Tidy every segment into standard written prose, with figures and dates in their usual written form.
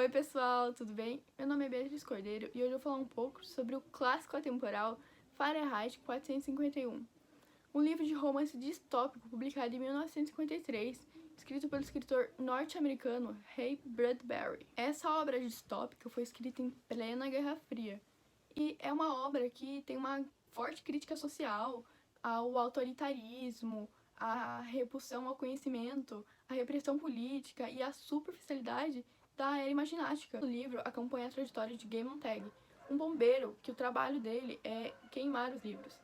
Oi pessoal, tudo bem? Meu nome é Beatriz Cordeiro e hoje eu vou falar um pouco sobre o clássico atemporal Fahrenheit 451, um livro de romance distópico publicado em 1953, escrito pelo escritor norte-americano Ray Bradbury. Essa obra distópica foi escrita em plena Guerra Fria e é uma obra que tem uma forte crítica social ao autoritarismo, à repulsão ao conhecimento, à repressão política e à superficialidade da era imaginástica. O livro acompanha a trajetória de Gay Montag, um bombeiro que o trabalho dele é queimar os livros.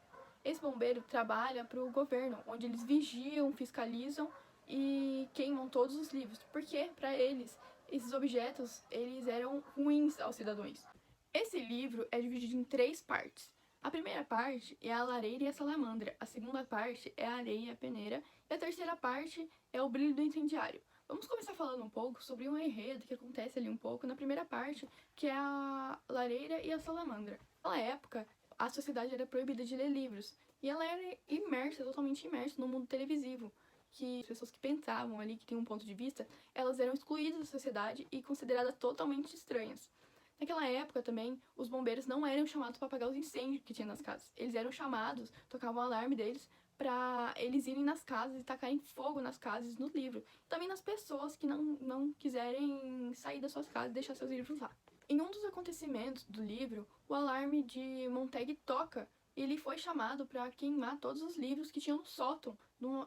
Esse bombeiro trabalha para o governo, onde eles vigiam, fiscalizam e queimam todos os livros, porque para eles esses objetos eles eram ruins aos cidadãos. Esse livro é dividido em 3 partes. A primeira parte é a lareira e a salamandra, a segunda parte é a areia e a peneira, e a terceira parte é o brilho do incendiário. Vamos começar falando um pouco sobre um enredo que acontece ali um pouco na primeira parte, que é a lareira e a salamandra. Naquela época, a sociedade era proibida de ler livros, e ela era imersa, totalmente imersa no mundo televisivo, que as pessoas que pensavam ali, que tinham um ponto de vista, elas eram excluídas da sociedade e consideradas totalmente estranhas. Naquela época também, os bombeiros não eram chamados para apagar os incêndios que tinha nas casas. Eles eram chamados, tocavam o alarme deles, para eles irem nas casas e tacarem fogo nas casas, no livro. Também nas pessoas que não quiserem sair das suas casas e deixar seus livros lá. Em um dos acontecimentos do livro, o alarme de Montag toca e ele foi chamado para queimar todos os livros que tinham no sótão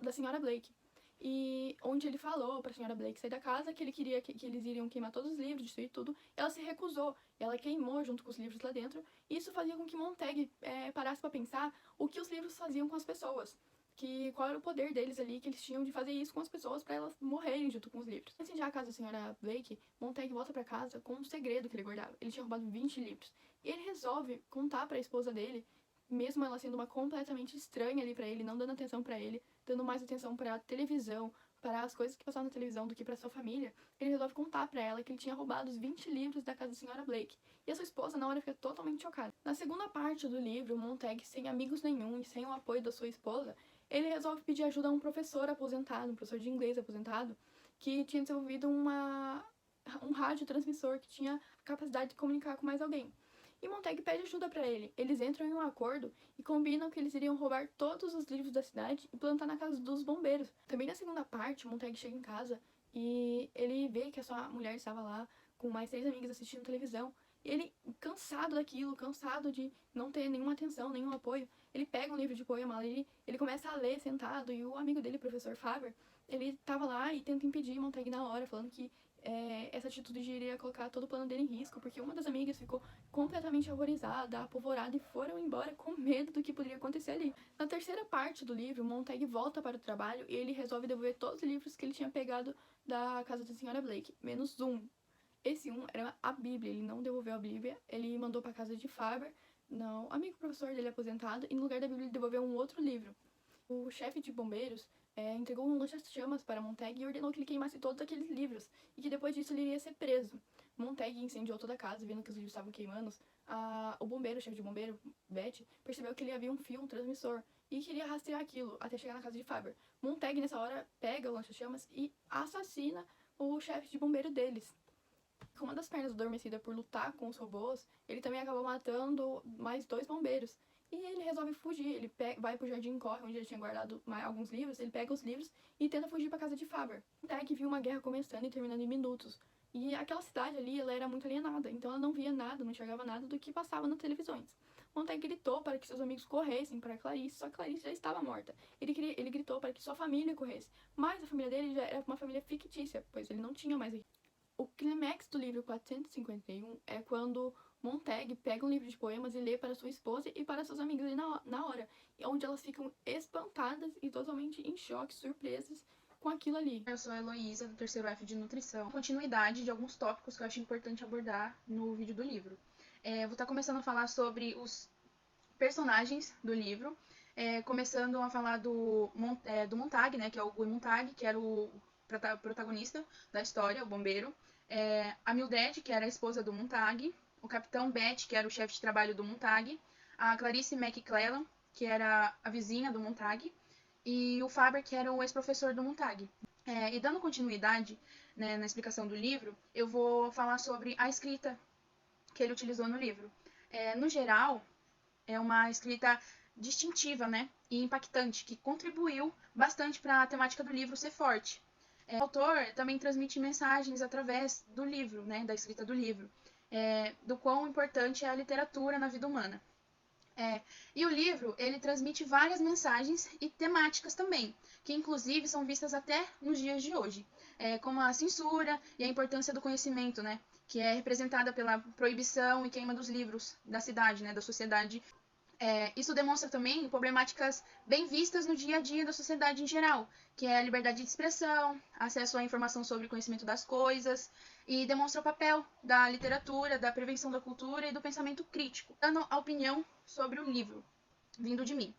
da senhora Blake. E onde ele falou para a senhora Blake sair da casa, que ele queria que eles iriam queimar todos os livros, destruir tudo. Ela se recusou, ela queimou junto com os livros lá dentro, e isso fazia com que Montag parasse para pensar o que os livros faziam com as pessoas, que qual era o poder deles ali, que eles tinham de fazer isso com as pessoas para elas morrerem junto com os livros. Antes de incendiar a casa da senhora Blake, Montag volta para casa com um segredo que ele guardava. Ele tinha roubado 20 livros, e ele resolve contar para a esposa dele, mesmo ela sendo uma completamente estranha ali para ele, não dando atenção para ele, dando mais atenção para a televisão, para as coisas que passavam na televisão do que para sua família, ele resolve contar para ela que ele tinha roubado os 20 livros da casa da senhora Blake. E a sua esposa na hora fica totalmente chocada. Na segunda parte do livro, Montag, sem amigos nenhum e sem o apoio da sua esposa, ele resolve pedir ajuda a um professor aposentado, um professor de inglês aposentado, que tinha desenvolvido um radiotransmissor que tinha a capacidade de comunicar com mais alguém. E Montag pede ajuda para ele. Eles entram em um acordo e combinam que eles iriam roubar todos os livros da cidade e plantar na casa dos bombeiros. Também na segunda parte, Montag chega em casa e ele vê que a sua mulher estava lá com mais 3 amigas assistindo televisão. E ele, cansado daquilo, cansado de não ter nenhuma atenção, nenhum apoio, ele pega um livro de poema e ele começa a ler sentado. E o amigo dele, o professor Faber, ele estava lá e tenta impedir Montag na hora, falando que essa atitude iria colocar todo o plano dele em risco, porque uma das amigas ficou completamente horrorizada, apavorada e foram embora com medo do que poderia acontecer ali. Na terceira parte do livro, Montag volta para o trabalho e ele resolve devolver todos os livros que ele tinha pegado da casa da senhora Blake, menos um. Esse um era a Bíblia, ele não devolveu a Bíblia, ele mandou para a casa de Faber, não, amigo professor dele aposentado, e no lugar da Bíblia ele devolveu um outro livro. O chefe de bombeiros entregou um lança-chamas para Montag e ordenou que ele queimasse todos aqueles livros, e que depois disso ele iria ser preso. Montag incendiou toda a casa, vendo que os livros estavam queimando. O bombeiro, o chefe de bombeiro, Beth, percebeu que ele havia um fio, um transmissor, e queria rastrear aquilo até chegar na casa de Faber. Montag, nessa hora, pega o lança-chamas e assassina o chefe de bombeiro deles. Com uma das pernas adormecida por lutar com os robôs, ele também acabou matando mais 2 bombeiros. E ele resolve fugir, ele vai pro Jardim Corre, onde ele tinha guardado alguns livros, ele pega os livros e tenta fugir pra casa de Faber. Até que viu uma guerra começando e terminando em minutos. E aquela cidade ali, ela era muito alienada, então ela não via nada, não enxergava nada do que passava nas televisões. Montag gritou para que seus amigos corressem para Clarice, só que Clarice já estava morta. Ele gritou para que sua família corresse, mas a família dele já era uma família fictícia, pois ele não tinha mais. O clímax do livro 451 é quando Montag pega um livro de poemas e lê para sua esposa e para seus amigos ali na hora, onde elas ficam espantadas e totalmente em choque, surpresas com aquilo ali. Eu sou a Heloísa, do terceiro F de Nutrição. Continuidade de alguns tópicos que eu acho importante abordar no vídeo do livro. Vou estar começando a falar sobre os personagens do livro, começando a falar do Montag, né, que é o Guy Montag, que era o protagonista da história, o bombeiro. A Mildred, que era a esposa do Montag, o Capitão Beth, que era o chefe de trabalho do Montag, a Clarice McClellan, que era a vizinha do Montag, e o Faber, que era o ex-professor do Montag. E dando continuidade, né, na explicação do livro, eu vou falar sobre a escrita que ele utilizou no livro. No geral, é uma escrita distintiva, né, e impactante, que contribuiu bastante para a temática do livro ser forte. O autor também transmite mensagens através do livro, né, da escrita do livro, do quão importante é a literatura na vida humana. E o livro, ele transmite várias mensagens e temáticas também, que inclusive são vistas até nos dias de hoje, como a censura e a importância do conhecimento, né, que é representada pela proibição e queima dos livros da cidade, né, da sociedade. Isso demonstra também problemáticas bem vistas no dia a dia da sociedade em geral, que é a liberdade de expressão, acesso à informação sobre o conhecimento das coisas, e demonstra o papel da literatura, da prevenção da cultura e do pensamento crítico, dando a opinião sobre o livro, vindo de mim.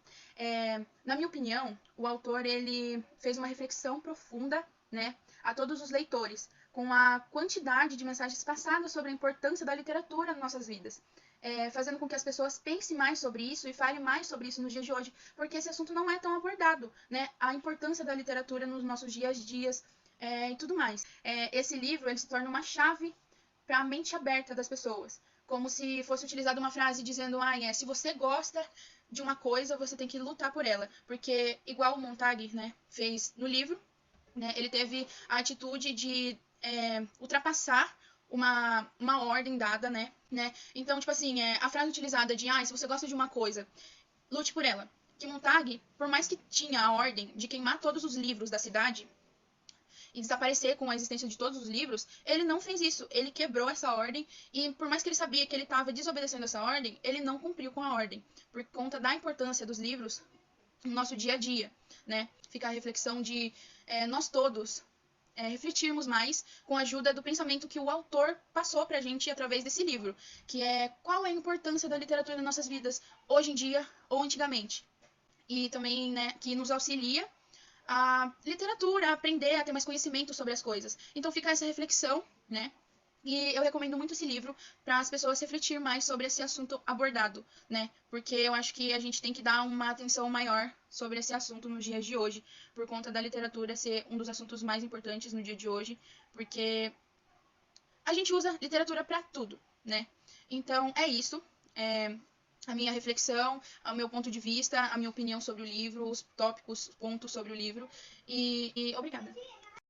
Na minha opinião, o autor ele fez uma reflexão profunda, né, a todos os leitores, com a quantidade de mensagens passadas sobre a importância da literatura nas nossas vidas. Fazendo com que as pessoas pensem mais sobre isso e falem mais sobre isso nos dias de hoje, porque esse assunto não é tão abordado, né? A importância da literatura nos nossos dias a dias e tudo mais. Esse livro ele se torna uma chave para a mente aberta das pessoas, como se fosse utilizada uma frase dizendo, se você gosta de uma coisa, você tem que lutar por ela, porque igual o Montag, né, fez no livro, né, ele teve a atitude de ultrapassar uma ordem dada, né? Então, tipo assim, a frase utilizada de, se você gosta de uma coisa, lute por ela. Que Montag, por mais que tinha a ordem de queimar todos os livros da cidade e desaparecer com a existência de todos os livros, ele não fez isso. Ele quebrou essa ordem e, por mais que ele sabia que ele estava desobedecendo essa ordem, ele não cumpriu com a ordem, por conta da importância dos livros no nosso dia a dia, né? Fica a reflexão de nós todos refletirmos mais com a ajuda do pensamento que o autor passou pra gente através desse livro, que é qual é a importância da literatura nas nossas vidas hoje em dia ou antigamente. E também, né, que nos auxilia a literatura, a aprender, a ter mais conhecimento sobre as coisas. Então fica essa reflexão, né? E eu recomendo muito esse livro para as pessoas refletir mais sobre esse assunto abordado, né? Porque eu acho que a gente tem que dar uma atenção maior sobre esse assunto nos dias de hoje, por conta da literatura ser um dos assuntos mais importantes no dia de hoje, porque a gente usa literatura para tudo, né? Então é isso. A minha reflexão, o meu ponto de vista, a minha opinião sobre o livro, os tópicos, pontos sobre o livro. E obrigada.